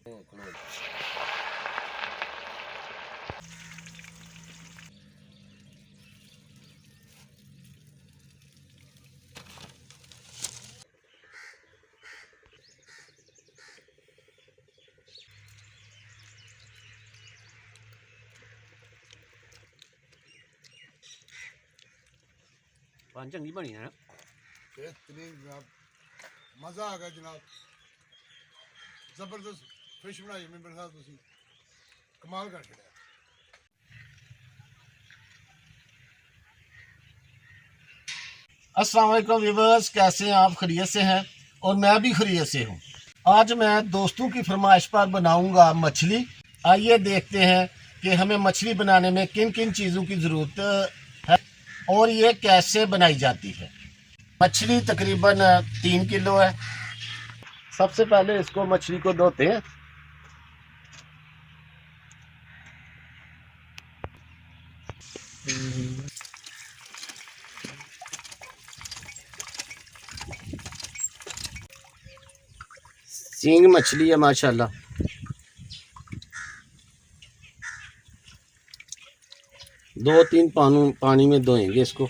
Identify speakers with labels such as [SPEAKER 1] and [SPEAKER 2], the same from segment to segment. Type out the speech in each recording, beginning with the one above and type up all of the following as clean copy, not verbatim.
[SPEAKER 1] पान चंगी बनी है ना,
[SPEAKER 2] बेहतरीन जनाब, मज़ा आ गया जनाब, ज़बरदस्त फिश बनाई मेरे साथ तुसी कमाल कर छड़िया।
[SPEAKER 3] अस्सलाम वालेकुम व्यूअर्स, कैसे हैं आप? खैरियत से हैं? और मैं भी खैरियत से हूँ। आज मैं दोस्तों की फरमाइश पर बनाऊंगा मछली। आइए देखते हैं कि हमें मछली बनाने में किन किन चीज़ों की ज़रूरत है और ये कैसे बनाई जाती है। मछली तकरीबन 3 किलो है। सबसे पहले इसको मछली को धोते हैं। सींग मछली है माशाल्लाह। दो तीन पानी में धोएंगे इसको।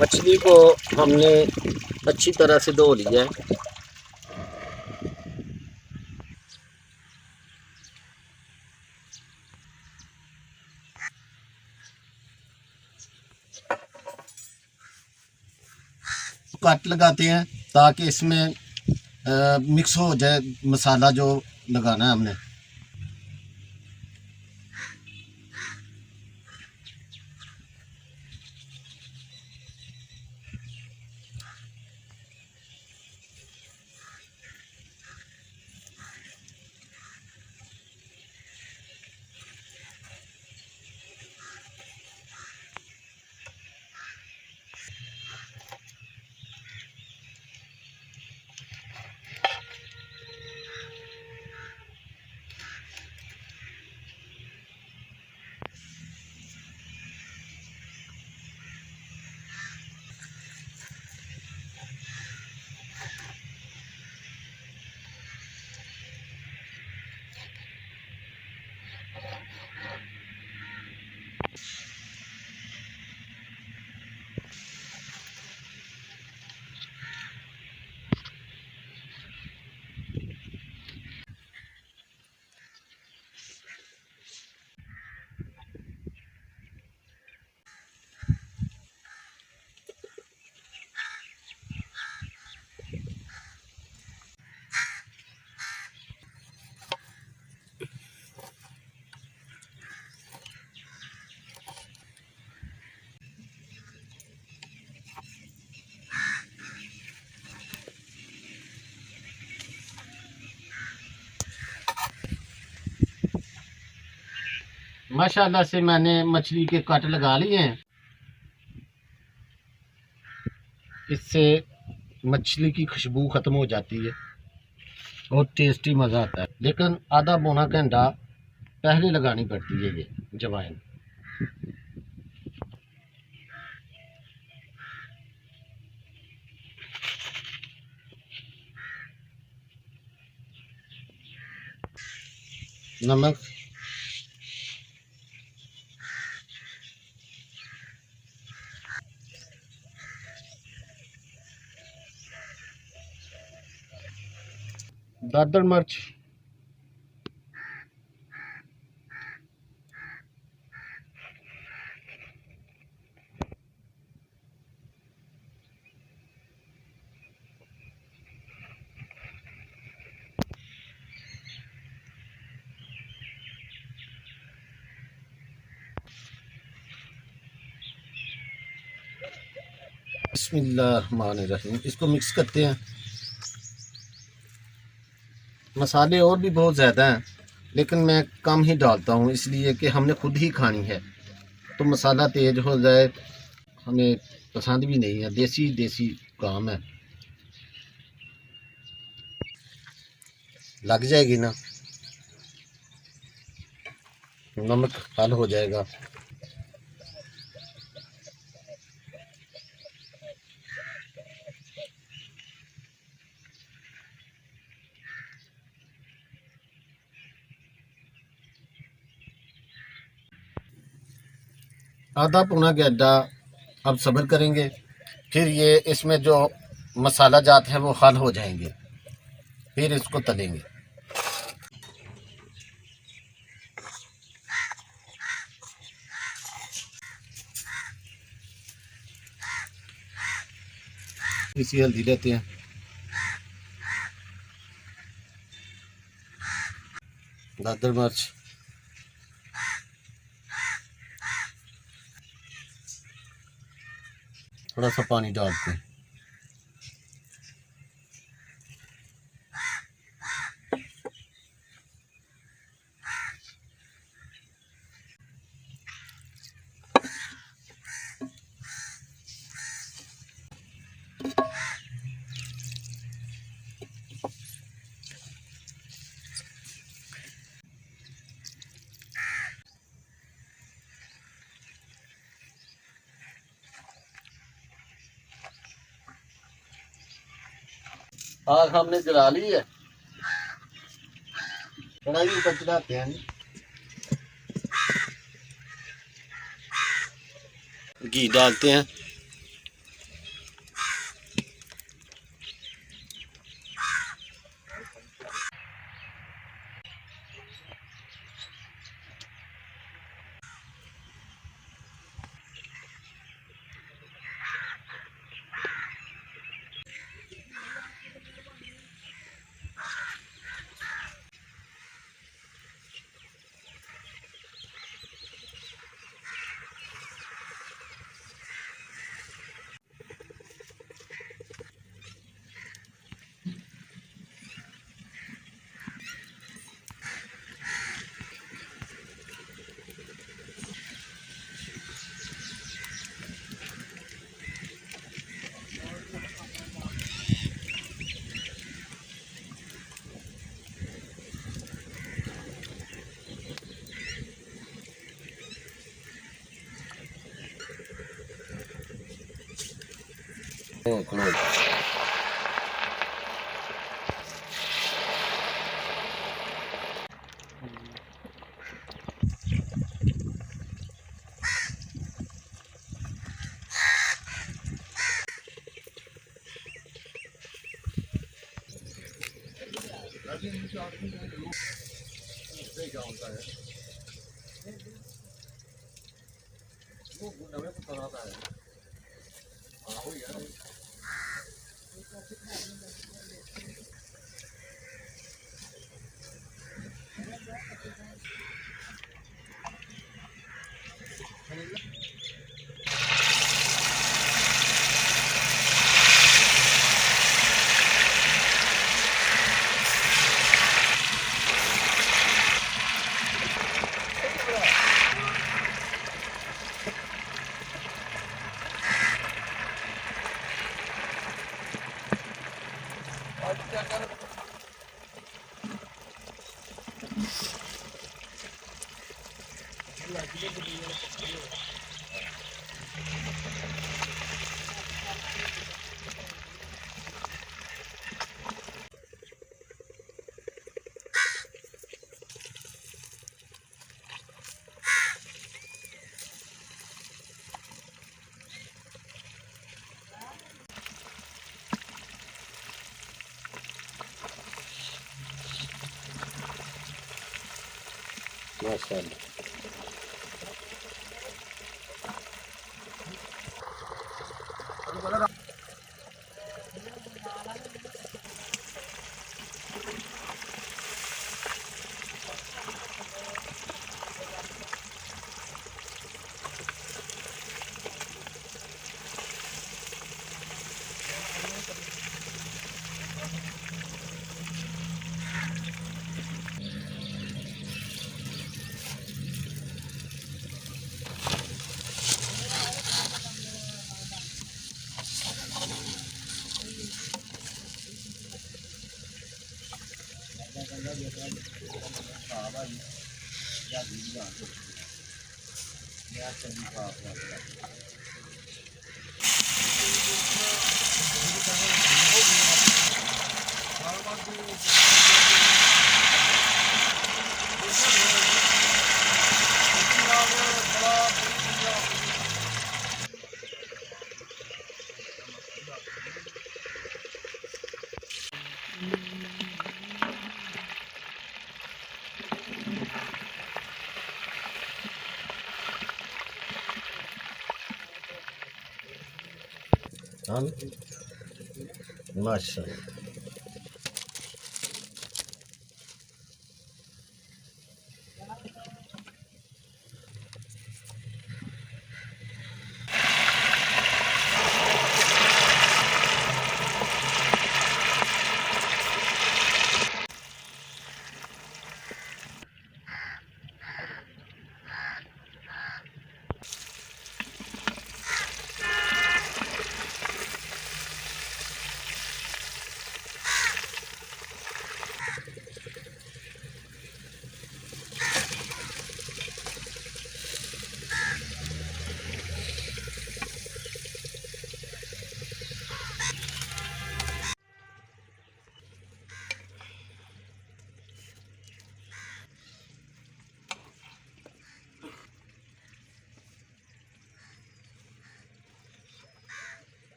[SPEAKER 3] मछली को हमने अच्छी तरह से धो लिया है। कट लगाते हैं ताकि इसमें मिक्स हो जाए मसाला जो लगाना है हमने। माशाल्लाह से मैंने मछली के कट लगा लिए हैं। इससे मछली की खुशबू ख़त्म हो जाती है और टेस्टी मज़ा आता है। लेकिन आधा पौना घंटा पहले लगानी पड़ती है ये जवाइन। नमक, दादर मिर्च, बिस्मिल्लाहिर्रहमानिर्रहीम। इसको मिक्स करते हैं। मसाले और भी बहुत ज़्यादा हैं, लेकिन मैं कम ही डालता हूँ, इसलिए कि हमने खुद ही खानी है। तो मसाला तेज़ हो जाए हमें पसंद भी नहीं है, देसी देसी काम है। लग जाएगी ना, नमक हल हो जाएगा। आधा पौना घंटा अब सब्र करेंगे, फिर ये इसमें जो मसाला जात है वो हल हो जाएंगे, फिर इसको तलेंगे। इसी हल्दी लेते हैं, दादर मिर्च, थोड़ा सा पानी डालते हैं। आग हमने जला ली है, कढ़ाई ऊपर चढ़ाते हैं, घी डालते हैं। क्लोज। माशाल्लाह। हाँ माशा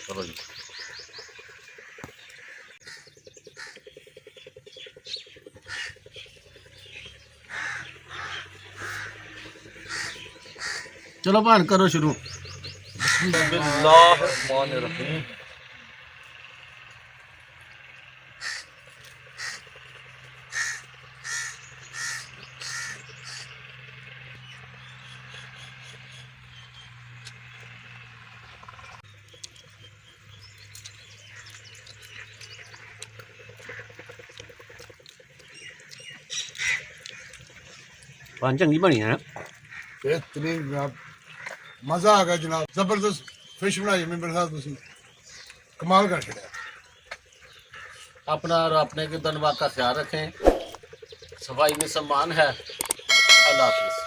[SPEAKER 3] चलो जी चलो भान करो शुरू
[SPEAKER 1] बिस्मिल्लाहिर्रहमानिर्रहीम।
[SPEAKER 3] भान चंगी बनी है
[SPEAKER 2] बेहतरीन जनाब, मज़ा आ गया जनाब, ज़बरदस्त फिश बनाई मेंबर साहब तुसी, कमाल कर छड़िया।
[SPEAKER 3] अपना और अपने के धनबाद का ख्याल रखें। सफाई में सम्मान है। अल्लाह हाफिज़।